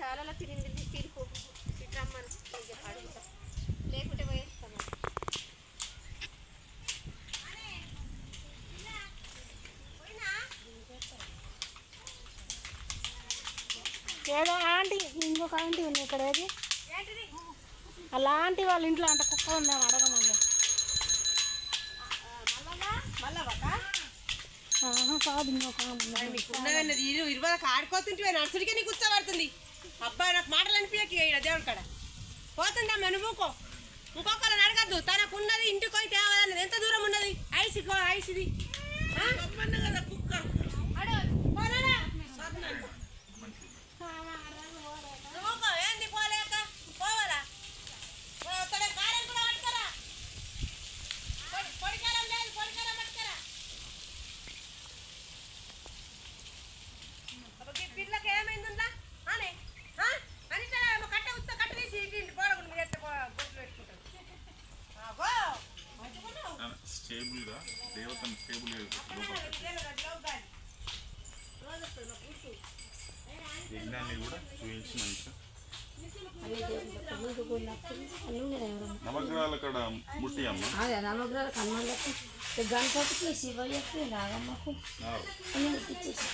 చాలా తిరిగి తీరుకో రమ్మని అడుగుతా లేకుంటే పోయేస్తాను. ఏదో ఆంటీ ఇంకొక ఆంటీ ఉంది ఇక్కడ. ఏది అలాంటి వాళ్ళ ఇంట్లో అంట కుక్క ఉందేమో అడగమండి. కాదు ఇంకొక ఇరవై ఆడుకోతుంటే నర్సరీకే నీకు కూర్చోబడుతుంది. అబ్బాయి నాకు మాటలు అనిపించకి దేవుడి కాడ పోతుందా నువ్వుకో ఇంకొకళ్ళని అడగద్దు. తనకున్నది ఇంటికి పోయి తేవాలన్నది. ఎంత దూరం ఉన్నది ఐసిది ఏంది పోలేక పోవాలా కారం కూడా పట్టుకరా. పొడికారం లేదు పొడికారం పట్టుకరా. పిల్లకి ఏమైందిలా అని అనితా కట్ట ఉత్త కట్ట తీసి ఇంటి పోడకుండా మీరు ఎట్లా బొట్లు పెట్టుకుంటారు. స్టేబుల్గా దేవతను స్టేబుల్గా యజ్ఞాన్ని కూడా చూపించి మంచిగా నవగ్రహాల కాడ ముట్టి అమ్మ అదే నవగ్రహాల కన్మలకి గణపతికి శివయ్యకి నాగమ్మకు ఇచ్చేసి